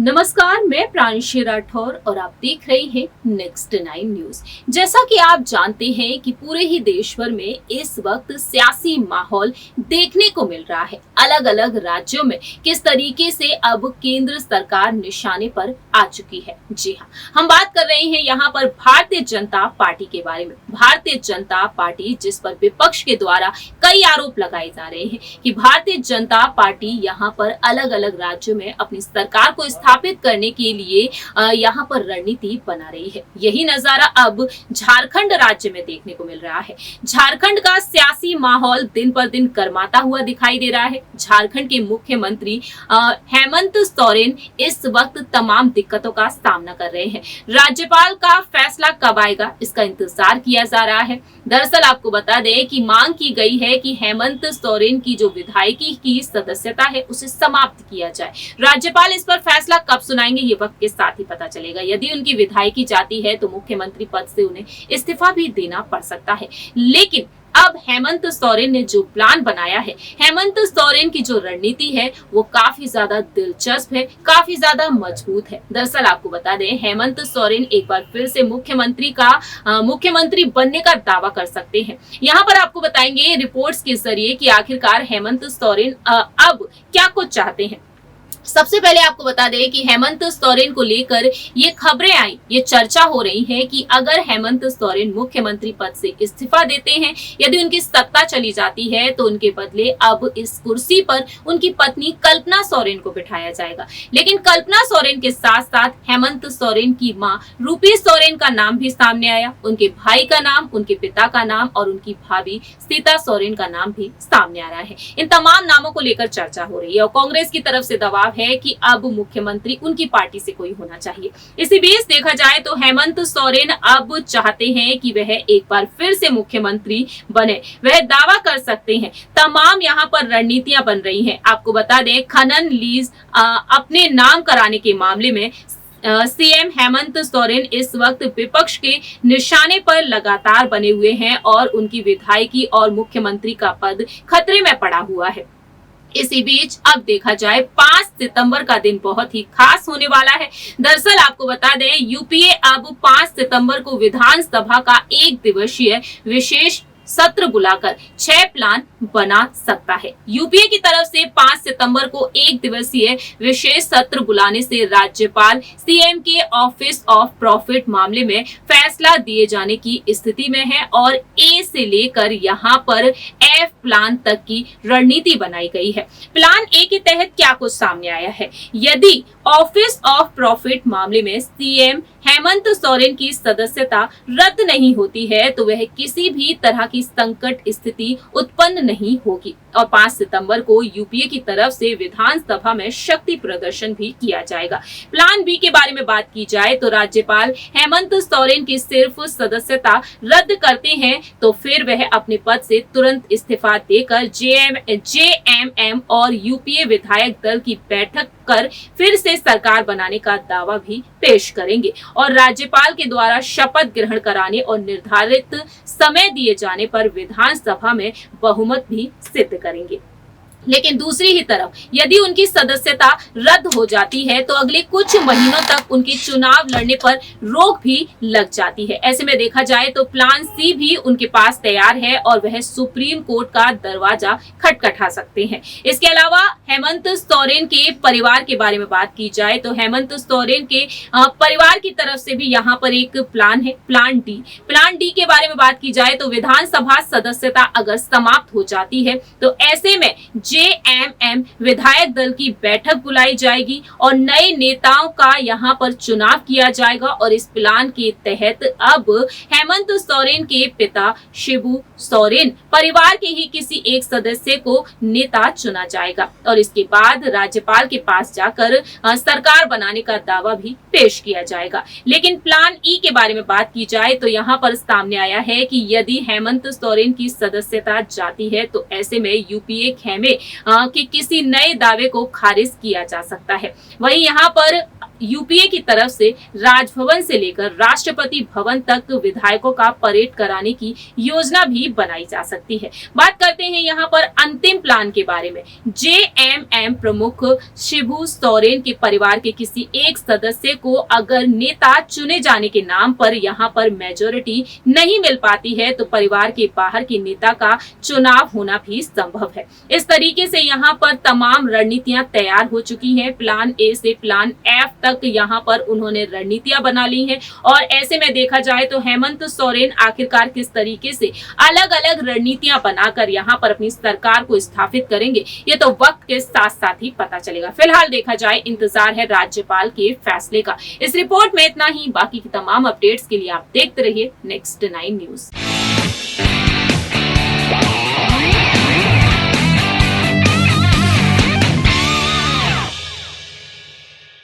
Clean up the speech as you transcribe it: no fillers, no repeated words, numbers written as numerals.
नमस्कार, मैं प्रांशी राठौर और आप देख रहे हैं नेक्स्ट 9 न्यूज। जैसा कि आप जानते हैं कि पूरे ही देश भर में इस वक्त सियासी माहौल देखने को मिल रहा है। अलग अलग राज्यों में किस तरीके से अब केंद्र सरकार निशाने पर आ चुकी है। जी हाँ, हम बात कर रहे हैं यहाँ पर भारतीय जनता पार्टी के बारे में। भारतीय जनता पार्टी जिस पर विपक्ष के द्वारा कई आरोप लगाए जा रहे हैं कि भारतीय जनता पार्टी यहाँ पर अलग अलग राज्यों में अपनी सरकार को स्थापित करने के लिए यहाँ पर रणनीति बना रही है। यही नजारा अब झारखंड राज्य में देखने को मिल रहा है। झारखंड का सियासी माहौल दिन पर दिन गर्माता हुआ दिखाई दे रहा है। झारखंड के मुख्यमंत्री हेमंत सोरेन इस वक्त तमाम दिक्कतों का सामना कर रहे हैं। राज्यपाल का फैसला कब आएगा, इसका इंतजार किया जा रहा है। दरअसल आपको बता दें कि मांग की गई है कि हेमंत सोरेन की जो विधायकी की सदस्यता है उसे समाप्त किया जाए। राज्यपाल इस पर फैसला कब सुनाएंगे ये वक्त के साथ ही पता चलेगा। यदि उनकी विधायकी जाती है तो मुख्यमंत्री पद से उन्हें इस्तीफा भी देना पड़ सकता है। लेकिन अब हेमंत सोरेन ने जो प्लान बनाया है, हेमंत सोरेन की जो रणनीति है वो काफी ज्यादा दिलचस्प है, काफी ज्यादा मजबूत है। दरअसल आपको बता दें, हेमंत सोरेन एक बार फिर से मुख्यमंत्री बनने का दावा कर सकते हैं। यहाँ पर आपको बताएंगे रिपोर्ट्स के जरिए कि आखिरकार हेमंत सोरेन अब क्या कुछ चाहते हैं। सबसे पहले आपको बता दें कि हेमंत सोरेन को लेकर ये खबरें आई, ये चर्चा हो रही है कि अगर हेमंत सोरेन मुख्यमंत्री पद से इस्तीफा देते हैं, यदि उनकी सत्ता चली जाती है तो उनके बदले अब इस कुर्सी पर उनकी पत्नी कल्पना सोरेन को बिठाया जाएगा। लेकिन कल्पना सोरेन के साथ साथ हेमंत सोरेन की मां रूपी सोरेन का नाम भी सामने आया। उनके भाई का नाम, उनके पिता का नाम और उनकी भाभी सीता सोरेन का नाम भी सामने आ रहा है। इन तमाम नामों को लेकर चर्चा हो रही है और कांग्रेस की तरफ से दबाव है कि अब मुख्यमंत्री उनकी पार्टी से कोई होना चाहिए। इसी बीच देखा जाए तो हेमंत सोरेन अब चाहते हैं कि वह एक बार फिर से मुख्यमंत्री बने, वह दावा कर सकते हैं। तमाम यहाँ पर रणनीतियां बन रही हैं। आपको बता दें, खनन लीज अपने नाम कराने के मामले में सीएम हेमंत सोरेन इस वक्त विपक्ष के निशाने पर लगातार बने हुए हैं और उनकी विधायकी और मुख्यमंत्री का पद खतरे में पड़ा हुआ है। इसी बीच अब देखा जाए 5 सितंबर का दिन बहुत ही खास होने वाला है। दरअसल आपको बता दें, यूपीए अब 5 सितंबर को विधानसभा का 1 दिवसीय विशेष सत्र बुलाकर 6 प्लान बना सकता है। यूपीए की तरफ से 5 सितंबर को 1 दिवसीय विशेष सत्र बुलाने से राज्यपाल सीएम के ऑफिस ऑफ प्रॉफिट मामले में फैसला दिए जाने की स्थिति में है और ए से लेकर यहाँ पर एफ प्लान तक की रणनीति बनाई गई है। प्लान ए के तहत क्या कुछ सामने आया है। यदि ऑफिस ऑफ प्रॉफिट मामले में सीएम हेमंत सोरेन की सदस्यता रद्द नहीं होती है तो वह किसी भी तरह की संकट स्थिति उत्पन्न नहीं होगी और 5 सितंबर को यूपीए की तरफ से विधानसभा में शक्ति प्रदर्शन भी किया जाएगा। प्लान बी के बारे में बात की जाए तो राज्यपाल हेमंत सोरेन की सिर्फ सदस्यता रद्द करते हैं तो फिर वह अपने पद से तुरंत इस्तीफा देकर जेएमएम और यूपीए विधायक दल की बैठक कर फिर से सरकार बनाने का दावा भी पेश करेंगे और राज्यपाल के द्वारा शपथ ग्रहण कराने और निर्धारित समय दिए जाने पर विधानसभा में बहुमत भी सिद्ध करेंगे। लेकिन दूसरी ही तरफ यदि उनकी सदस्यता रद्द हो जाती है तो अगले कुछ महीनों तक उनके चुनाव लड़ने पर रोक भी लग जाती है। ऐसे में देखा जाए तो प्लान सी भी उनके पास तैयार है और वह सुप्रीम कोर्ट का दरवाजा खटखटा सकते हैं। इसके अलावा हेमंत सोरेन के परिवार के बारे में बात की जाए तो हेमंत सोरेन के परिवार की तरफ से भी यहाँ पर एक प्लान है, प्लान डी। प्लान डी के बारे में बात की जाए तो विधानसभा सदस्यता अगर समाप्त हो जाती है तो ऐसे में जेएमएम विधायक दल की बैठक बुलाई जाएगी और नए नेताओं का यहां पर चुनाव किया जाएगा और इस प्लान के तहत अब हेमंत सोरेन के पिता शिबू सोरेन परिवार के ही किसी एक सदस्य को नेता चुना जाएगा और इसके बाद राज्यपाल के पास जाकर सरकार बनाने का दावा भी पेश किया जाएगा। लेकिन प्लान ई के बारे में बात की जाए तो यहाँ पर सामने आया है कि यदि हेमंत सोरेन की सदस्यता जाती है तो ऐसे में यूपीए खेमे कि किसी नए दावे को खारिज किया जा सकता है। वहीं यहाँ पर यूपीए की तरफ से राजभवन से लेकर राष्ट्रपति भवन तक विधायकों का परेड कराने की योजना भी बनाई जा सकती है। बात करते हैं यहाँ पर अंतिम प्लान के बारे में। जेएमएम प्रमुख शिबू सोरेन के परिवार के किसी एक सदस्य को अगर नेता चुने जाने के नाम पर यहाँ पर मेजोरिटी नहीं मिल पाती है तो परिवार के बाहर के नेता का चुनाव होना भी संभव है। इस तरीके से यहाँ पर तमाम रणनीतियां तैयार हो चुकी हैं। प्लान ए से प्लान एफ तक यहाँ पर उन्होंने रणनीतियां बना ली हैं और ऐसे में देखा जाए तो हेमंत सोरेन आखिरकार किस तरीके से अलग अलग रणनीतियां बनाकर यहाँ पर अपनी सरकार को स्थापित करेंगे, ये तो वक्त के साथ साथ ही पता चलेगा। फिलहाल देखा जाए, इंतजार है राज्यपाल के फैसले का। इस रिपोर्ट में इतना ही। बाकी की तमाम अपडेट्स के लिए आप देखते रहिए नेक्स्ट 9 न्यूज।